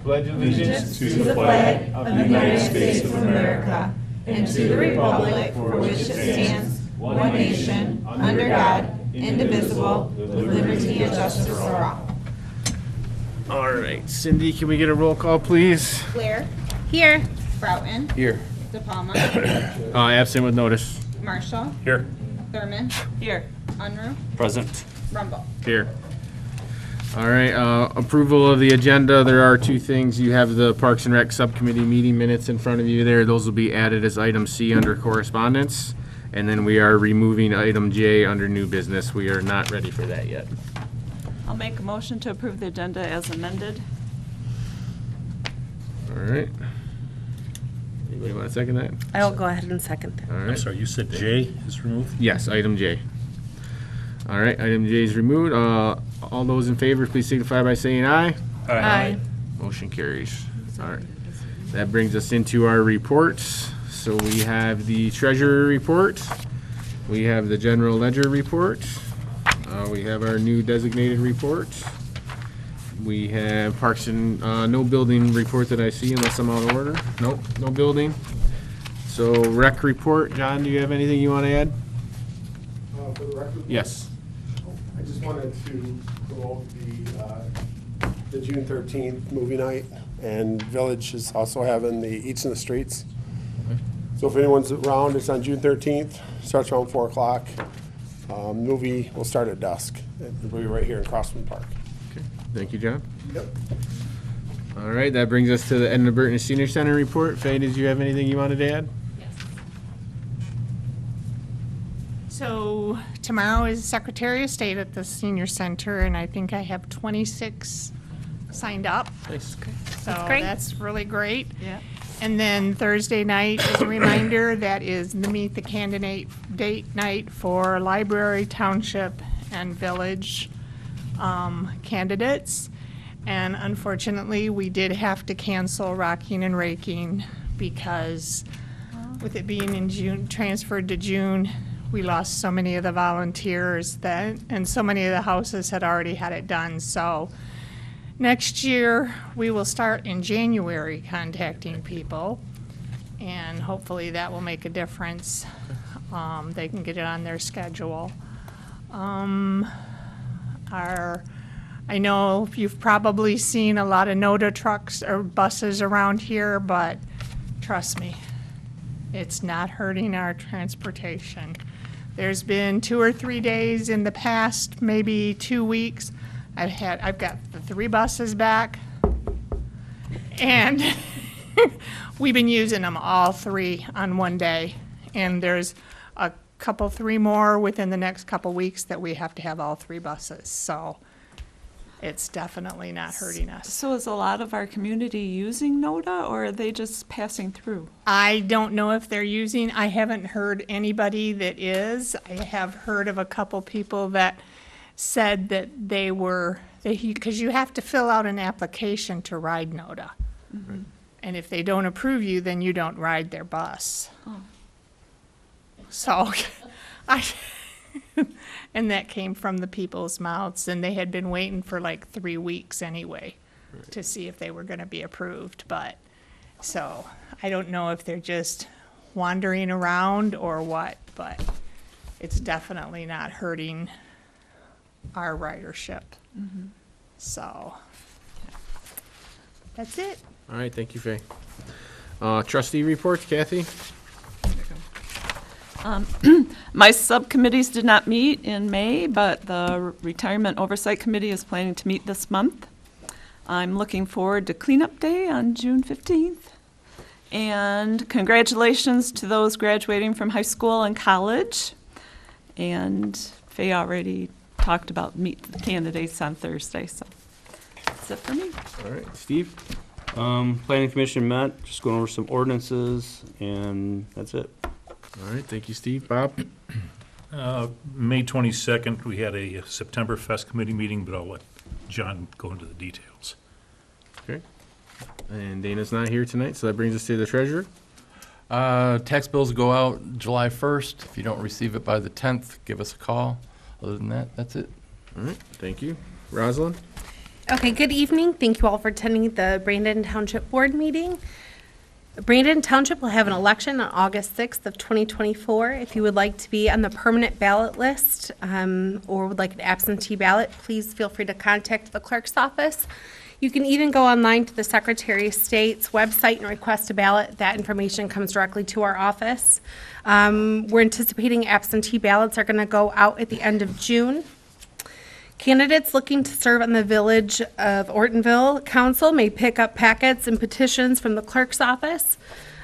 pledge allegiance to the flag of the United States of America and to the republic for which it stands, one nation, under God, indivisible, with liberty and justice for all. All right, Cindy, can we get a roll call, please? Blair. Here. Broughton. Here. De Palma. Absent with notice. Marshall. Here. Thurman. Here. Unruh. Present. Rumble. Here. All right, approval of the agenda. There are two things. You have the Parks and Rec Subcommittee meeting minutes in front of you there. Those will be added as item C under correspondence. And then we are removing item J under new business. We are not ready for that yet. I'll make a motion to approve the agenda as amended. All right. Anybody want to second that? I'll go ahead and second that. All right. I'm sorry, you said J is removed? Yes, item J. All right, item J is removed. All those in favor, please signify by saying aye. Aye. Motion carries. All right. That brings us into our reports. So we have the treasurer report. We have the general ledger report. We have our new designated report. We have parks and, no building report that I see unless I'm out of order. Nope, no building. So rec report. John, do you have anything you want to add? For the record? Yes. I just wanted to go over the June 13th movie night, and Village is also having the Eats in the Streets. So if anyone's around, it's on June 13th, starts around 4 o'clock. Movie will start at dusk. It'll be right here in Crossman Park. Okay. Thank you, John. Yep. All right, that brings us to the Edna Burton Senior Center report. Faye, did you have anything you wanted to add? So tomorrow is Secretary of State at the Senior Center, and I think I have 26 signed up. Nice. So great. that's really great. Yeah. And then Thursday night, as a reminder, that is the Meet the Candidate date night for Library, Township, and Village candidates. And unfortunately, we did have to cancel Rocking and Raking because with it being in June, transferred to June, we lost so many of the volunteers that, and so many of the houses had already had it done. So next year, we will start in January contacting people, and hopefully that will make a difference. They can get it on their schedule. I know you've probably seen a lot of NODA trucks or buses around here, but trust me, it's not hurting our transportation. There's been 2 or 3 days in the past, maybe 2 weeks, I've got the 3 buses back, and we've been using them all 3 on one day. And there's a couple, 3 more within the next couple weeks that we have to have all 3 buses. So it's definitely not hurting us. So is a lot of our community using NODA, or are they just passing through? I don't know if they're using, I haven't heard anybody that is. I have heard of a couple people that said that they were, because you have to fill out an application to ride NODA. Mm-hmm. And if they don't approve you, then you don't ride their bus. Oh. So, and that came from the people's mouths, and they had been waiting for like 3 weeks anyway to see if they were going to be approved. But, so, I don't know if they're just wandering around or what, but it's definitely not hurting our ridership. Mm-hmm. So, that's it. All right, thank you, Faye. Trustee reports, Kathy? My subcommittees did not meet in May, but the Retirement Oversight Committee is planning to meet this month. I'm looking forward to Cleanup Day on June 15th. And congratulations to those graduating from high school and college. And Faye already talked about meet the candidates on Thursday, so that's it for me. All right, Steve? Planning Commission met, just going over some ordinances, and that's it. All right, thank you, Steve. Bob? May 22nd, we had a September Fest committee meeting, but I'll let John go into the details. Okay. And Dana's not here tonight, so that brings us to the treasurer. Tax bills go out July 1st. If you don't receive it by the 10th, give us a call. Other than that, that's it. All right, thank you. Rosalind? Okay, good evening. Thank you all for attending the Brandon Township Board meeting. Brandon Township will have an election on August 6th of 2024. If you would like to be on the permanent ballot list or would like an absentee ballot, please feel free to contact the clerk's office. You can even go online to the Secretary of State's website and request a ballot. That information comes directly to our office. We're anticipating absentee ballots are going to go out at the end of June. Candidates looking to serve on the Village of Ortonville Council may pick up packets and petitions from the clerk's office.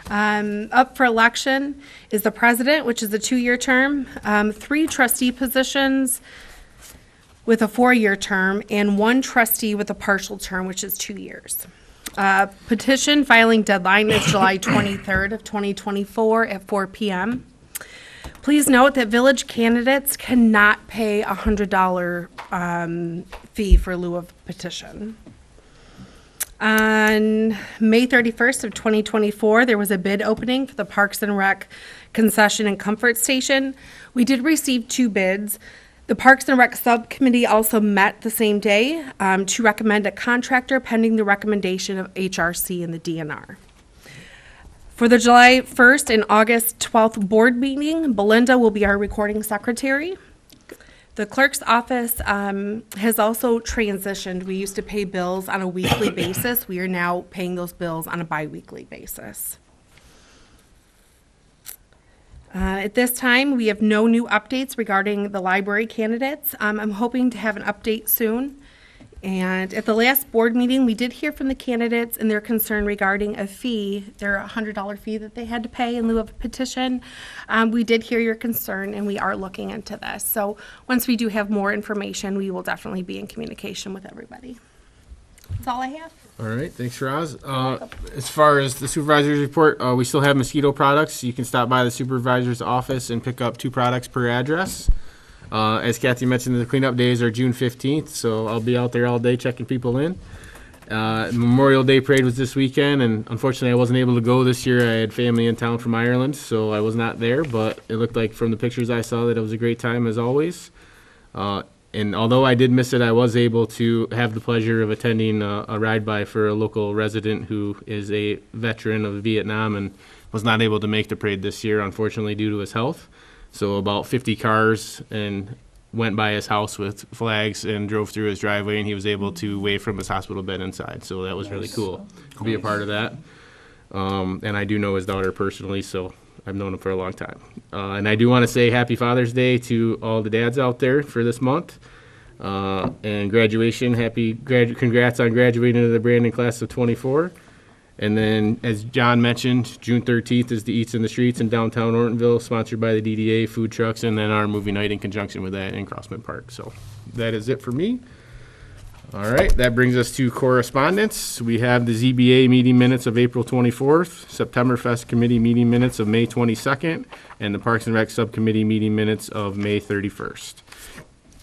Up for election is the president, which is a 2-year term, 3 trustee positions with a 4-year term, and 1 trustee with a partial term, which is 2 years. Petition filing deadline is July 23rd of 2024 at 4 p.m. Please note that village candidates cannot pay a $100 fee for lieu of petition. On May 31st of 2024, there was a bid opening for the Parks and Rec concession and comfort station. We did receive 2 bids. The Parks and Rec Subcommittee also met the same day to recommend a contractor pending the recommendation of HRC and the DNR. For the July 1st and August 12th board meeting, Belinda will be our recording secretary. The clerk's office has also transitioned. We used to pay bills on a weekly basis. We are now paying those bills on a bi-weekly basis. At this time, we have no new updates regarding the library candidates. I'm hoping to have an update soon. And at the last board meeting, we did hear from the candidates and their concern regarding a fee, their $100 fee that they had to pay in lieu of a petition. We did hear your concern, and we are looking into this. So once we do have more information, we will definitely be in communication with everybody. That's all I have. All right, thanks, Roz. As far as the supervisor's report, we still have mosquito products. You can stop by the supervisor's office and pick up 2 products per address. As Kathy mentioned, the cleanup days are June 15th, so I'll be out there all day checking people in. Memorial Day parade was this weekend, and unfortunately I wasn't able to go this year. I had family in town from Ireland, so I was not there, but it looked like from the pictures I saw that it was a great time as always. And although I did miss it, I was able to have the pleasure of attending a ride-by for a local resident who is a veteran of Vietnam and was not able to make the parade this year, unfortunately, due to his health. So about 50 cars and went by his house with flags and drove through his driveway, and he was able to wave from his hospital bed inside. So that was really cool to be a part of that. And I do know his daughter personally, so I've known him for a long time. And I do want to say Happy Father's Day to all the dads out there for this month. And graduation, congrats on graduating to the Brandon class of 24. And then, as John mentioned, June 13th is the Eats in the Streets in downtown Ortonville, sponsored by the DDA, food trucks, and then our movie night in conjunction with that in Crossman Park. So that is it for me. All right, that brings us to correspondence. We have the ZBA meeting minutes of April 24th, September Fest Committee meeting minutes of May 22nd, and the Parks and Rec Subcommittee meeting minutes of May 31st.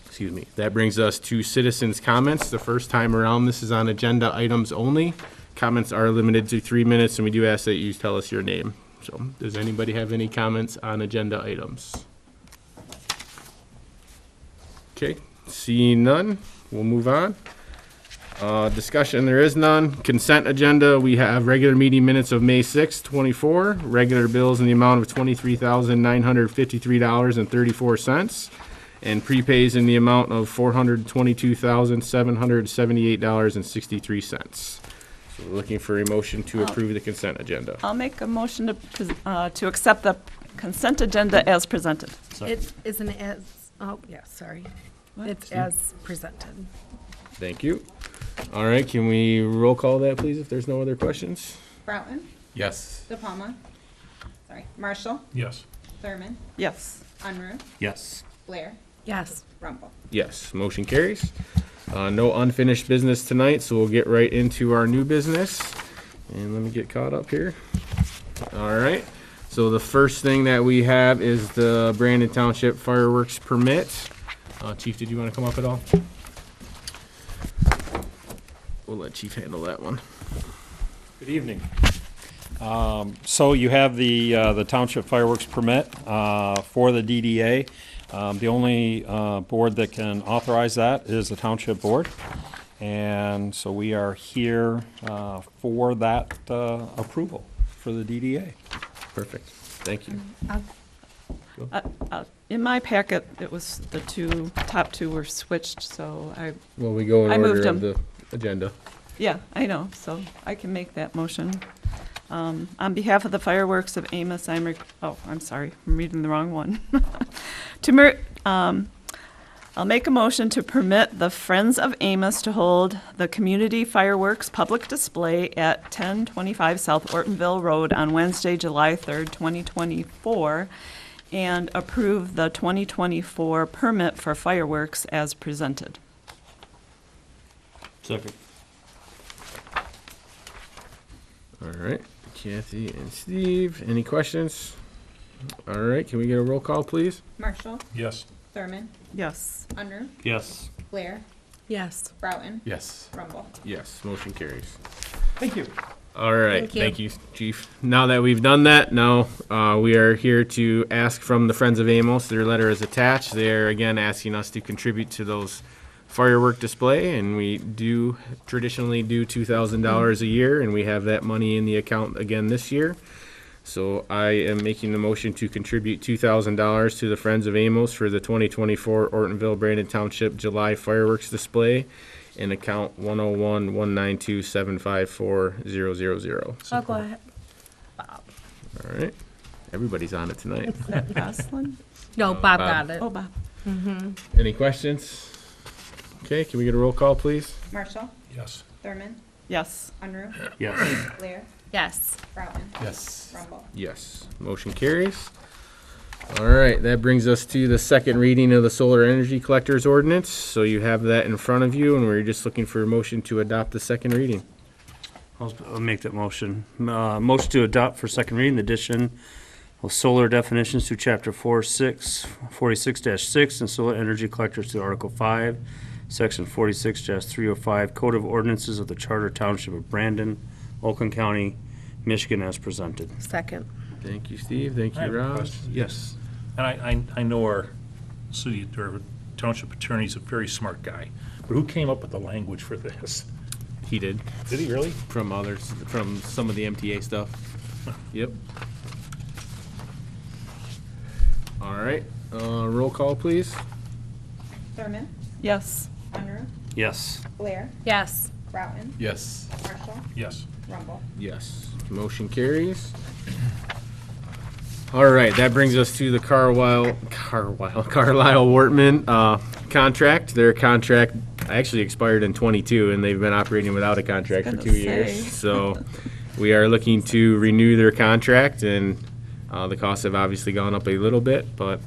Excuse me. That brings us to citizens' comments. The first time around, this is on agenda items only. Comments are limited to 3 minutes, and we do ask that you tell us your name. So, does anybody have any comments on agenda items? Okay, seeing none, we'll move on. Discussion, there is none. Consent agenda, we have regular meeting minutes of May 6th, 24, regular bills in the amount of $23,953.34, and prepays in the amount of $422,778.63. So we're looking for a motion to approve the consent agenda. I'll make a motion to accept the consent agenda as presented. It isn't as, oh, yeah, sorry. It's as presented. Thank you. All right, can we roll call that, please, if there's no other questions? Broughton, Yes. De Palma, Marshall, Yes. Thurman, Yes. Unruh, Yes. Blair, Yes. Rumble. Yes, motion carries. No unfinished business tonight, so we'll get right into our new business. And let me get caught up here. All right, so the first thing that we have is the Brandon Township fireworks permit. Chief, did you want to come up at all? We'll let Chief handle that one. Good evening. So you have the township fireworks permit for the DDA. The only board that can authorize that is the township board. And so we are here for that approval for the DDA. Perfect. Thank you. In my packet, it was the top two were switched, so Well, we go in I moved order of them. the agenda. yeah, I know, so I can make that motion. On behalf of the fireworks of Amos, I'm sorry, I'm reading the wrong one. I'll make a motion to permit the Friends of Amos to hold the community fireworks public display at 1025 South Ortonville Road on Wednesday, July 3rd, 2024, and approve the 2024 permit for fireworks as presented. Second. All right, Kathy and Steve, any questions? All right, can we get a roll call, please? Marshall, Yes. Thurman, Yes. Unruh, Yes. Blair, Yes. Broughton, Yes. Rumble. Yes, motion carries. Thank you. All right, Thank you. thank you, Chief. Now that we've done that, now we are here to ask from the Friends of Amos. Their letter is attached. They're again asking us to contribute to those firework display, and we do traditionally do $2,000 a year, and we have that money in the account again this year. So I am making the motion to contribute $2,000 to the Friends of Amos for the 2024 Ortonville Brandon Township July fireworks display in account 101-192-754-000. I'll go ahead. All right. Everybody's on it tonight. Is that Jocelyn? No, Bob Bob. got it. Oh, Bob. Any questions? Okay, can we get a roll call, please? Marshall, Yes. Thurman, Yes. Unruh, Yes. Blair, Yes. Broughton, Yes. Rumble. Yes. Motion carries. All right, that brings us to the second reading of the solar energy collectors ordinance. So you have that in front of you, and we're just looking for a motion to adopt the second reading. I'll make that motion. Motion to adopt for second reading the addition of solar definitions to Chapter 46-6 and solar energy collectors to Article 5, Section 46-305 Code of Ordinances of the Charter Township of Brandon, Oakland County, Michigan as presented. Second. Thank you, Steve. Thank I you, have a Rob. question. Yes. And I know our city or township attorney is a very smart guy, but who came up with the language for this? He did. Did he really? From others, from some of the MTA stuff. Yep. All right, roll call, please. Thurman, Yes. Unruh, Yes. Blair, Yes. Broughton, Yes. Marshall, Yes. Rumble. Yes. Motion carries. All right, that brings us to the Carlisle Wortman contract. Their contract actually expired in '22, and they've been operating without a contract for Gonna 2 years. say. So we are looking to renew their contract, and the costs have obviously gone up a little bit, but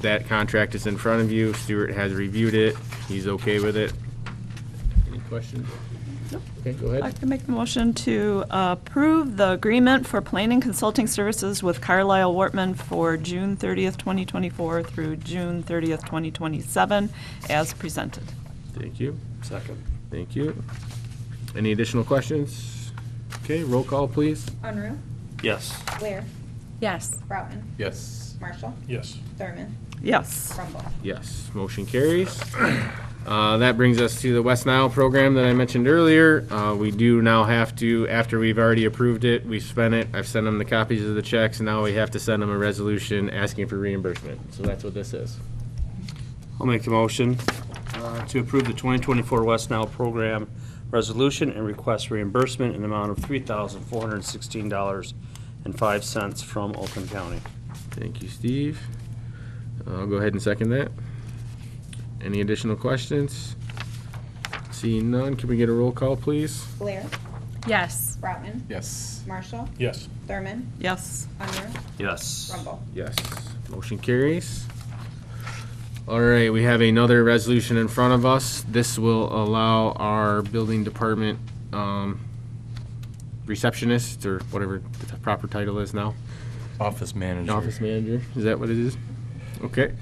that contract is in front of you. Stuart has reviewed it. He's okay with it. Any questions? Nope. Okay, go I ahead. can make the motion to approve the agreement for planning consulting services with Carlisle Wortman for June 30th, 2024 through June 30th, 2027, as presented. Thank you. Second. Thank you. Any additional questions? Okay, roll call, please. Unruh, Yes. Blair, Yes. Broughton, Yes. Marshall, Yes. Thurman, Yes. Rumble. Yes, motion carries. That brings us to the West Nile program that I mentioned earlier. We do now have to, after we've already approved it, we've spent it, I've sent them the copies of the checks, and now we have to send them a resolution asking for reimbursement. So that's what this is. I'll make the motion to approve the 2024 West Nile Program resolution and request reimbursement in the amount of $3,416.05 from Oakland County. Thank you, Steve. I'll go ahead and second that. Any additional questions? Seeing none, can we get a roll call, please? Blair, Yes. Broughton, Yes. Marshall, Yes. Thurman, Yes. Unruh, Yes. Rumble. Yes, motion carries. All right, we have another resolution in front of us. This will allow our building department receptionist, or whatever the proper title is now. Office manager. Office manager, is that what it is? Okay.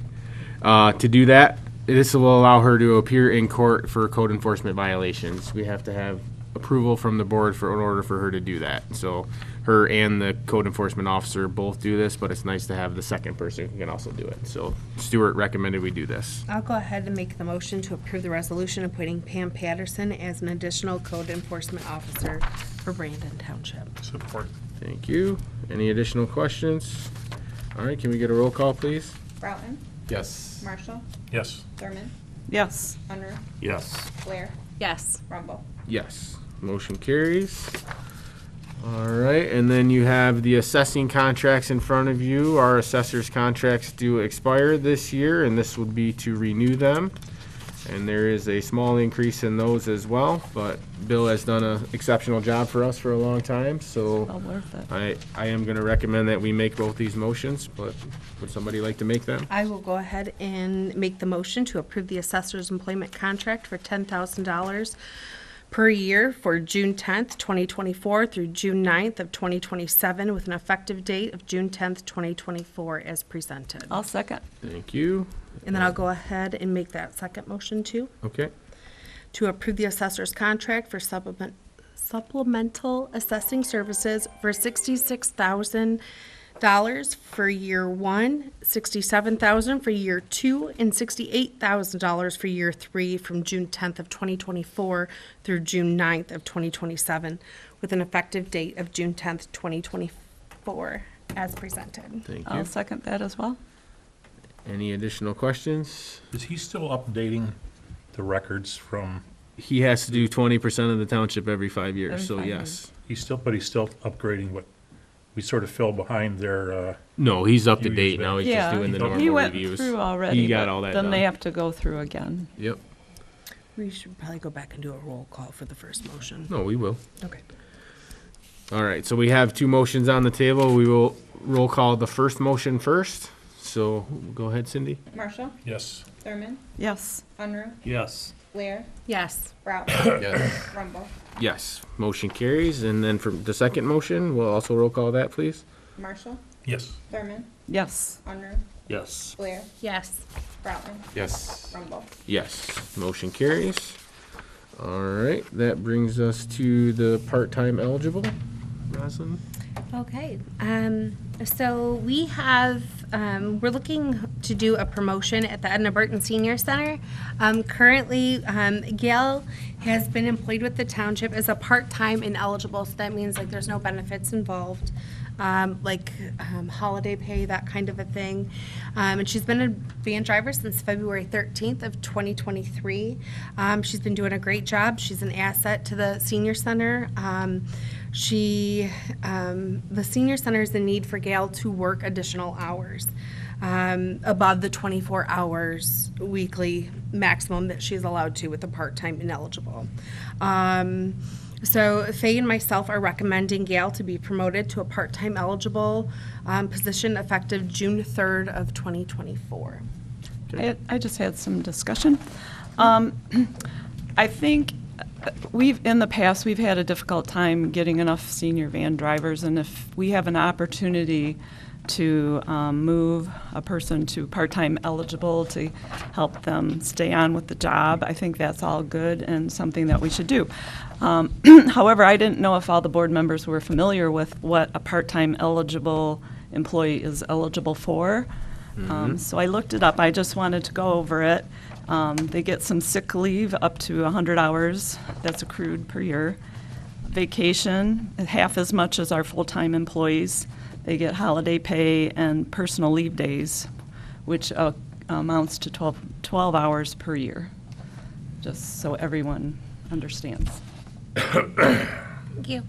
To do that, this will allow her to appear in court for code enforcement violations. We have to have approval from the board in order for her to do that. So her and the code enforcement officer both do this, but it's nice to have the second person who can also do it. So Stuart recommended we do this. I'll go ahead and make the motion to approve the resolution appointing Pam Patterson as an additional code enforcement officer for Brandon Township. Support. Thank you. Any additional questions? All right, can we get a roll call, please? Broughton, Yes. Marshall, Yes. Thurman, Yes. Unruh, Yes. Blair, Yes. Rumble. Yes. Motion carries. All right, and then you have the assessing contracts in front of you. Our assessors' contracts do expire this year, and this would be to renew them. And there is a small increase in those as well, but Bill has done an exceptional job for us for a long time, so Well worth it. I am going to recommend that we make both these motions, but would somebody like to make them? I will go ahead and make the motion to approve the assessor's employment contract for $10,000 per year for June 10th, 2024 through June 9th of 2027 with an effective date of June 10th, 2024 as presented. I'll second. Thank you. And then I'll go ahead and make that second motion too, Okay. to approve the assessor's contract for supplemental assessing services for $66,000 for year one, $67,000 for year two, and $68,000 for year three from June 10th of 2024 through June 9th of 2027 with an effective date of June 10th, 2024 as presented. Thank you. I'll second that as well. Any additional questions? Is he still updating the records from, He has to do 20% of the township every 5 years, Every so 5 yes. he's still upgrading what, we sort of fell behind their, No, he's up to Few years date now. back. He's just Yeah, doing the he normal he went reviews. through already. He got but all that Then they done. have to go through again. Yep. We should probably go back and do a roll call for the first motion. No, we will. Okay. All right, so we have two motions on the table. We will roll call the first motion first. So go ahead, Cindy. Marshall, yes. Thurman, Yes. Unruh, Yes. Blair, Yes. Broughton, Yes. Rumble. Yes, motion carries. And then for the second motion, we'll also roll call that, please. Marshall, Yes. Thurman, Yes. Unruh, Yes. Blair, Yes. Broughton, Yes. Rumble. Yes, motion carries. All right, that brings us to the part-time eligible. Roslyn? Okay, so we have, we're looking to do a promotion at the Edna Burton Senior Center. Currently, Gail has been employed with the township as a part-time ineligible, so that means like there's no benefits involved, holiday pay, that kind of a thing. And she's been a van driver since February 13th of 2023. She's been doing a great job. She's an asset to the senior center. The senior center is in need for Gail to work additional hours above the 24 hours weekly maximum that she's allowed to with a part-time ineligible. So Faye and myself are recommending Gail to be promoted to a part-time eligible position effective June 3rd of 2024. I just had some discussion. I think in the past, we've had a difficult time getting enough senior van drivers, and if we have an opportunity to move a person to part-time eligible to help them stay on with the job, I think that's all good and something that we should do. However, I didn't know if all the board members were familiar with what a part-time eligible employee is eligible for. So I looked it up. I just wanted to go over it. They get some sick leave up to 100 hours that's accrued per year. Vacation, half as much as our full-time employees. They get holiday pay and personal leave days, which amounts to 12 hours per year, just so everyone understands. Thank you.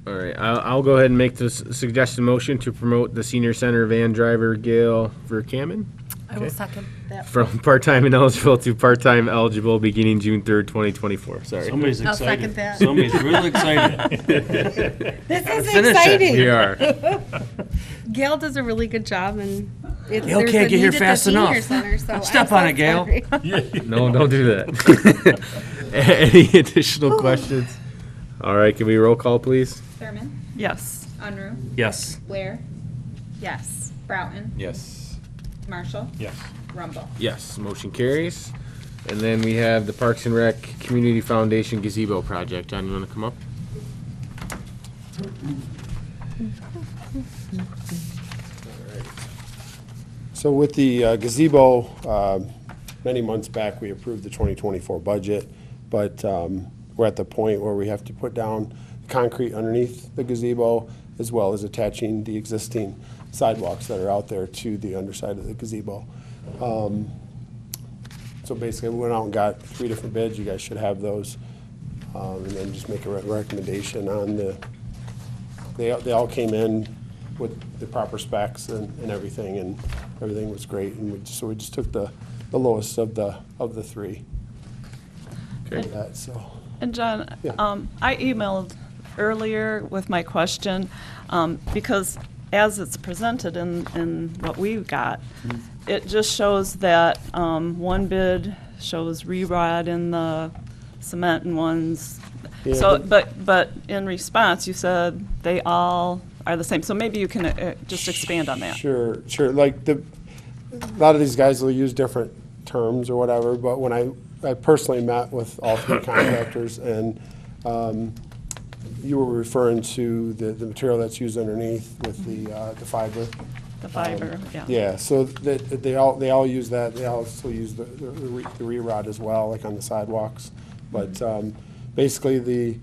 All right, I'll go ahead and make this suggested motion to promote the senior center van driver Gail Verkamen I will second that. from part-time ineligible to part-time eligible beginning June 3rd, 2024. Sorry. Somebody's I'll excited. second that. Somebody's real excited. This is Finish it. exciting. We are. Gail does a really good job, and Gail there's can't a get here need at the fast senior enough. center, so Step I'm on so it, Gail. sorry. No, don't do that. Any additional questions? All right, can we roll call, please? Thurman, Yes. Unruh, Yes. Blair, Yes. Broughton, Yes. Marshall, Yes. Rumble. Yes, motion carries. And then we have the Parks and Rec Community Foundation gazebo project. John, you want to come up? So with the gazebo, many months back, we approved the 2024 budget, but we're at the point where we have to put down concrete underneath the gazebo, as well as attaching the existing sidewalks that are out there to the underside of the gazebo. So basically, we went out and got 3 different bids. You guys should have those. And then just make a recommendation on they all came in with the proper specs and everything, and everything was great. And we just took the lowest of the 3. Okay. That, so. And John, Yeah. I emailed earlier with my question, because as it's presented in what we've got, it just shows that one bid shows re-rod in the cement and one's, Yeah, so, but in response, you said they all are the same. So maybe you can just expand on that. Sure. Like a lot of these guys will use different terms or whatever, but when I personally met with all 3 contractors, and you were referring to the material that's used underneath with the fiber. The fiber, yeah. Yeah, so they all use that. They also use the re-rod as well, like on the sidewalks. But basically,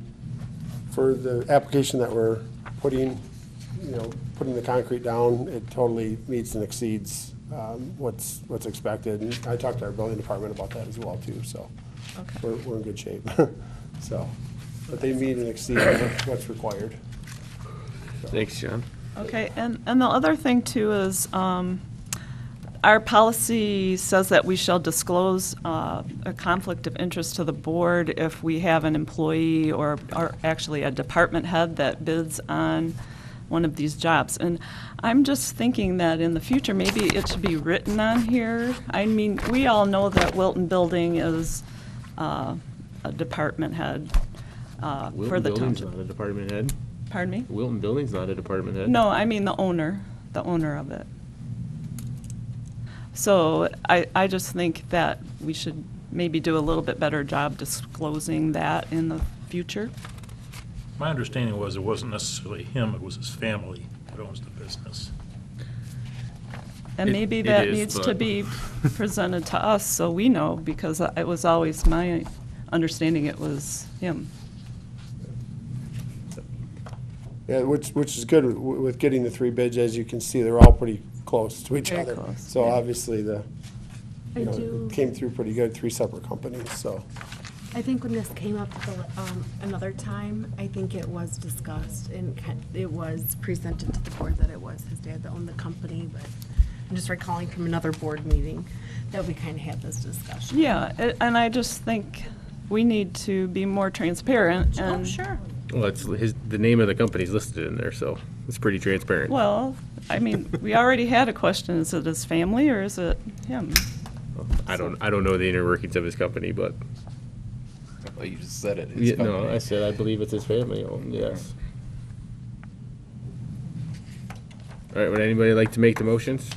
for the application that we're putting the concrete down, it totally meets and exceeds what's expected. And I talked to our building department about that as well too. So Okay. we're in good shape. So, but they meet and exceed what's required. Thanks, John. Okay, and the other thing too is, our policy says that we shall disclose a conflict of interest to the board if we have an employee or actually a department head that bids on one of these jobs. And I'm just thinking that in the future, maybe it should be written on here. I mean, we all know that Wilton Building is a department head for Wilton the Building's township. not a department head. Pardon me? Wilton Building's not a department head. No, I mean the owner of it. So I just think that we should maybe do a little bit better job disclosing that in the future. My understanding was it wasn't necessarily him, it was his family that owns the business. And It- maybe it that is, needs to but- be presented to us so we know, because it was always my understanding it was him. Yeah, which is good with getting the 3 bids. As you can see, they're all pretty close to each Very other. close, So yeah. obviously I it came through pretty good, 3 separate companies, so. I think when this came up another time, I think it was discussed and it was presented to the board that it was his dad that owned the company, but I'm just recalling from another board meeting that we kind of had this discussion. Yeah, and I just think we need to be more transparent and. Oh, sure. Well, it's the name of the company's listed in there, so it's pretty transparent. Well, I mean, we already had a question, is it his family or is it him? I don't know the inner workings of his company, but Well, you just said it. His yeah, no, company. I said I believe it's his family owned. Yes. All right. Would anybody like to make the motions?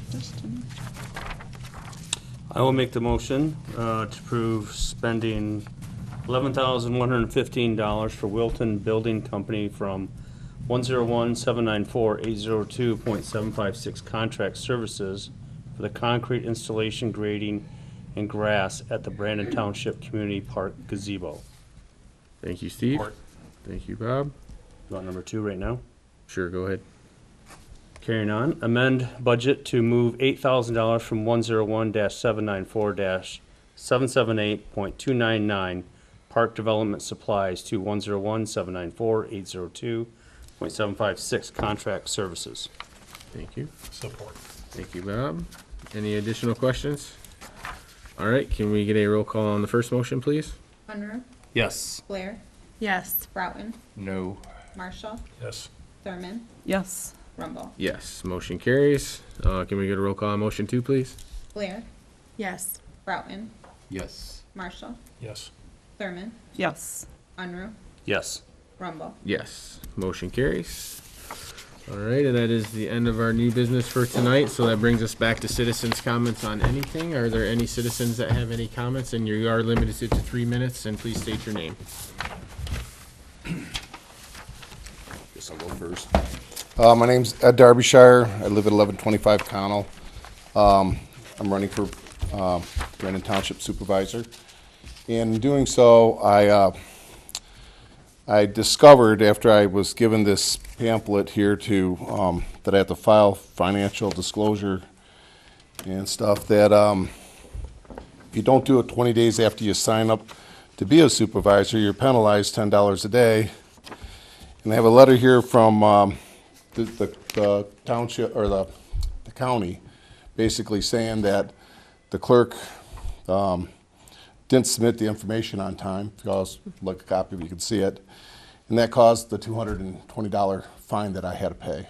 I will make the motion to approve spending $11,115 for Wilton Building Company from 101-794-802.756 contract services for the concrete installation, grading, and grass at the Brandon Township Community Park gazebo. Thank you, Steve. Support. Thank you, Bob. You want number 2 right now? Sure. Go ahead. Carrying on, amend budget to move $8,000 from 101-794-778.299 park development supplies to 101-794-802.756 contract services. Thank you. Support. Thank you, Bob. Any additional questions? All right. Can we get a roll call on the first motion, please? Unruh, Yes. Blair, Yes. Broughton, No. Marshall, Yes. Thurman, Yes. Rumble. Yes. Motion carries. Can we get a roll call on motion 2, please? Blair, Yes. Broughton, Yes. Marshall, Yes. Thurman, Yes. Unruh, Yes. Rumble. Yes. Motion carries. All right, and that is the end of our new business for tonight. So that brings us back to citizens' comments on anything. Are there any citizens that have any comments? And you are limited to 3 minutes, and please state your name. Guess I'll go first. My name's Ed Derbyshire. I live at 1125 Connell. I'm running for Brandon Township Supervisor. And in doing so, I discovered after I was given this pamphlet here to that I have to file financial disclosure and stuff that if you don't do it 20 days after you sign up to be a supervisor, you're penalized $10 a day. And I have a letter here from the township or the county, basically saying that the clerk didn't submit the information on time. If you guys look a copy, you can see it, and that caused the $220 fine that I had to pay.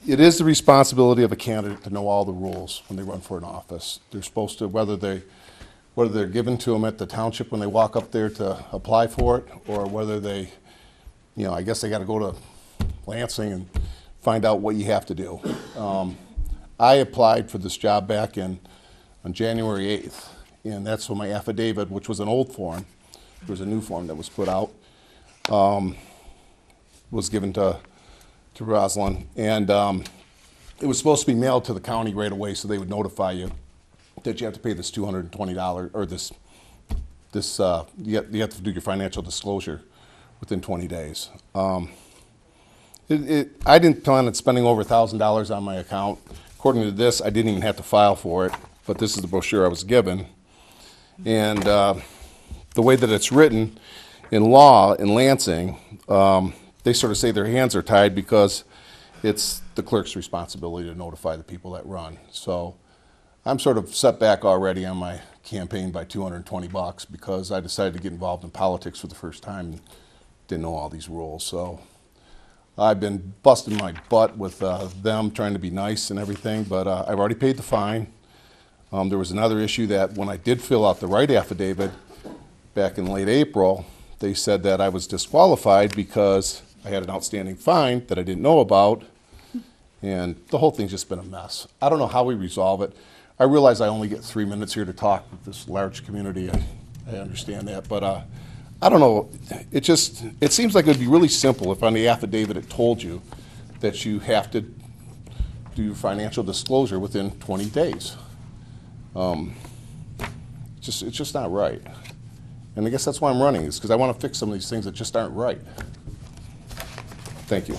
It is the responsibility of a candidate to know all the rules when they run for an office. They're supposed to, whether they're given to them at the township when they walk up there to apply for it, or whether they, I guess they got to go to Lansing and find out what you have to do. I applied for this job back on January 8th, and that's when my affidavit, which was an old form, there was a new form that was put out, was given to Rosalind, and it was supposed to be mailed to the county right away, so they would notify you that you have to pay this $220 or you have to do your financial disclosure within 20 days. I didn't plan on spending over $1,000 on my account. According to this, I didn't even have to file for it, but this is the brochure I was given. And the way that it's written in law in Lansing, they sort of say their hands are tied because it's the clerk's responsibility to notify the people that run. So I'm sort of set back already on my campaign by $220 because I decided to get involved in politics for the first time and didn't know all these rules. So I've been busting my butt with them trying to be nice and everything, but I've already paid the fine. There was another issue that when I did fill out the right affidavit back in late April, they said that I was disqualified because I had an outstanding fine that I didn't know about, and the whole thing's just been a mess. I don't know how we resolve it. I realize I only get 3 minutes here to talk with this large community. I understand that, but I don't know. It seems like it would be really simple if on the affidavit it told you that you have to do your financial disclosure within 20 days. It's just not right. And I guess that's why I'm running, is because I want to fix some of these things that just aren't right. Thank you.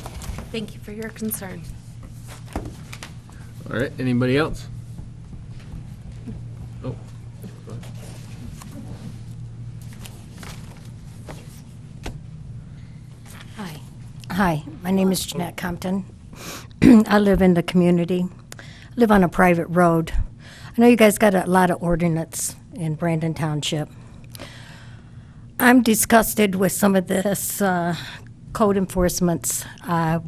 Thank you for your concern. All right, anybody else? Oh, go ahead. Hi, my name is Jeanette Compton. I live in the community. I live on a private road. I know you guys got a lot of ordinance in Brandon Township. I'm disgusted with some of this code enforcements.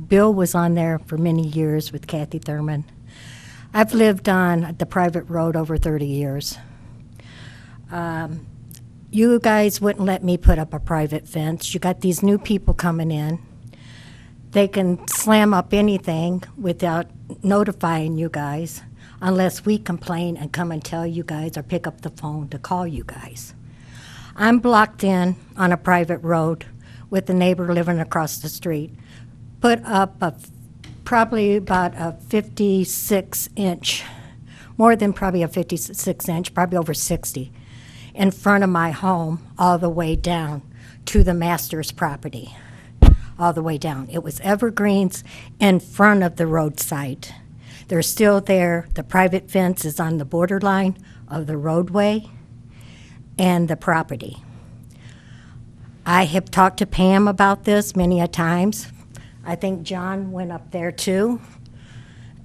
Bill was on there for many years with Kathy Thurman. I've lived on the private road over 30 years. You guys wouldn't let me put up a private fence. You got these new people coming in. They can slam up anything without notifying you guys unless we complain and come and tell you guys or pick up the phone to call you guys. I'm blocked in on a private road with a neighbor living across the street. Put up probably about a 56-inch, more than probably a 56-inch, probably over 60, in front of my home all the way down to the master's property. All the way down. It was evergreens in front of the roadside. They're still there. The private fence is on the borderline of the roadway and the property. I have talked to Pam about this many a times. I think John went up there too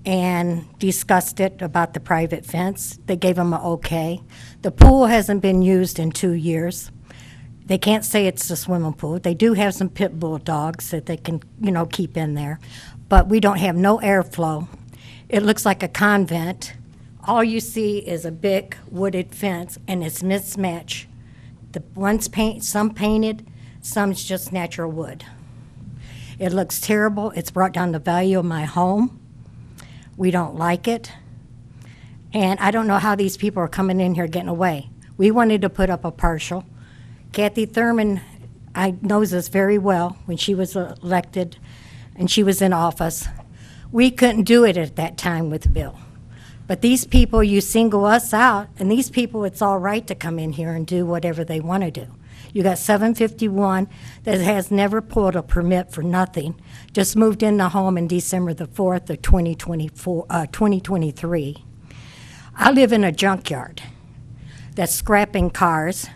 and discussed it about the private fence. They gave him an okay. The pool hasn't been used in 2 years. They can't say it's a swimming pool. They do have some pit bull dogs that they can, keep in there. But we don't have no airflow. It looks like a convent. All you see is a big wooded fence, and it's mismatched. Some painted, some's just natural wood. It looks terrible. It's brought down the value of my home. We don't like it. And I don't know how these people are coming in here getting away. We wanted to put up a partial. Kathy Thurman, I knows us very well when she was elected and she was in office. We couldn't do it at that time with Bill. But these people, you single us out, and these people, it's all right to come in here and do whatever they want to do. You got 751 that has never pulled a permit for nothing, just moved in the home in December the 4th of 2023. I live in a junkyard that's scrapping cars.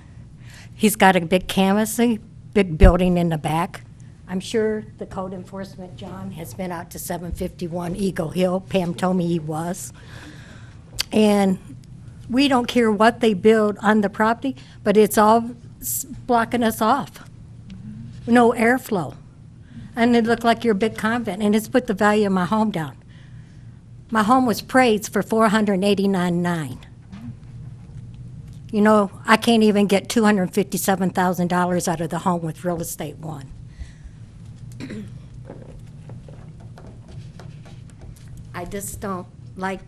He's got a big canvas, a big building in the back. I'm sure the code enforcement, John, has been out to 751 Eagle Hill. Pam told me he was. And we don't care what they build on the property, but it's all blocking us off. No airflow. And it looked like your big convent, and it's put the value of my home down. My home was appraised for $489,900. You know, I can't even get $257,000 out of the home with Real Estate One. I just don't like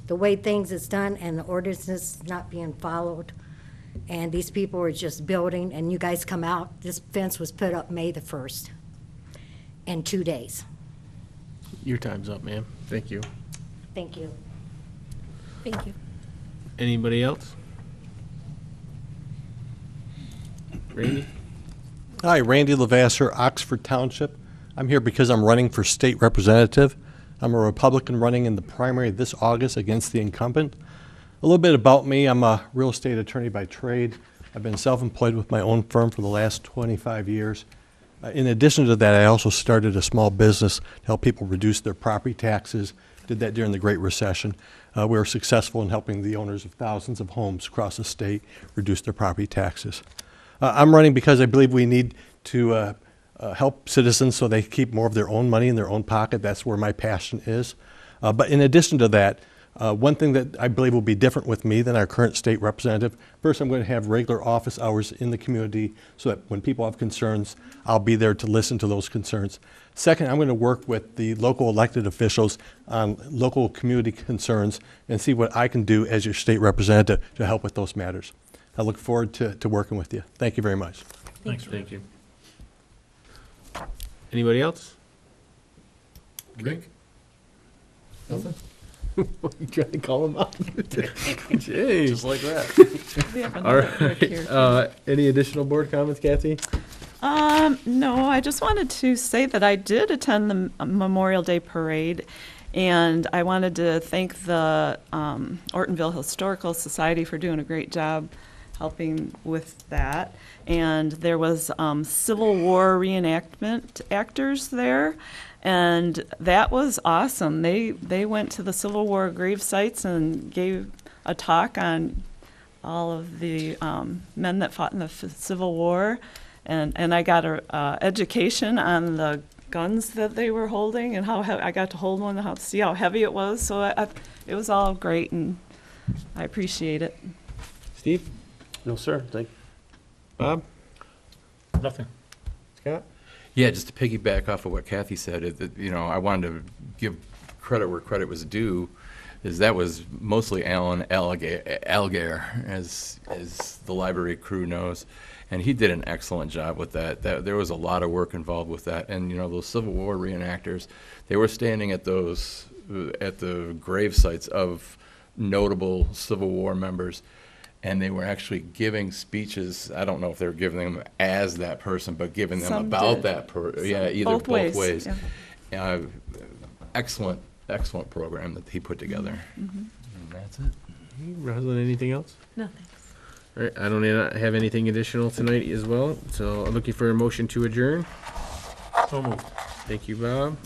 the way things is done and the ordinances not being followed. And these people are just building, and you guys come out. This fence was put up May the 1st in 2 days. Your time's up, ma'am. Thank you. Thank you. Thank you. Anybody else? Randy? Hi, Randy Lavasser, Oxford Township. I'm here because I'm running for state representative. I'm a Republican running in the primary this August against the incumbent. A little bit about me, I'm a real estate attorney by trade. I've been self-employed with my own firm for the last 25 years. In addition to that, I also started a small business to help people reduce their property taxes. Did that during the Great Recession. We were successful in helping the owners of thousands of homes across the state reduce their property taxes. I'm running because I believe we need to help citizens so they keep more of their own money in their own pocket. That's where my passion is. But in addition to that, one thing that I believe will be different with me than our current state representative, first I'm going to have regular office hours in the community so that when people have concerns, I'll be there to listen to those concerns. Second, I'm going to work with the local elected officials on local community concerns and see what I can do as your state representative to help with those matters. I look forward to working with you. Thank you very much. Thanks. Thank you. Anybody else? Rick? Nothing? You trying to call him out? Jeez. Just like that. We have All another Rick here, too. right. Any additional board comments, Kathy? No, I just wanted to say that I did attend the Memorial Day Parade, and I wanted to thank the Ortonville Historical Society for doing a great job helping with that. And there was Civil War reenactment actors there, and that was awesome. They went to the Civil War grave sites and gave a talk on all of the men that fought in the Civil War. And I got a education on the guns that they were holding and how I got to hold one and see how heavy it was. So it was all great, and I appreciate it. Steve? No, sir. Thank Bob? Nothing. Scott? Yeah, just to piggyback off of what Kathy said, I wanted to give credit where credit was due, is that was mostly Alan Algar, as the library crew knows. And he did an excellent job with that. There was a lot of work involved with that. And, those Civil War reenactors, they were standing at the grave sites of notable Civil War members, and they were actually giving speeches. I don't know if they were giving them as that person, but giving them Some about did. that person. Yeah, either Both ways, Yeah. Excellent program that he put together. Mm-hmm. And that's it. Rosalind, anything else? No, thanks. All right, I don't have anything additional tonight as well, so I'm looking for a motion to adjourn. So moved. Thank you, Bob.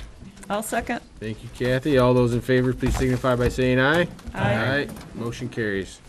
I'll second. Thank you, Kathy. All those in favor, please signify by saying aye. Aye. Motion carries.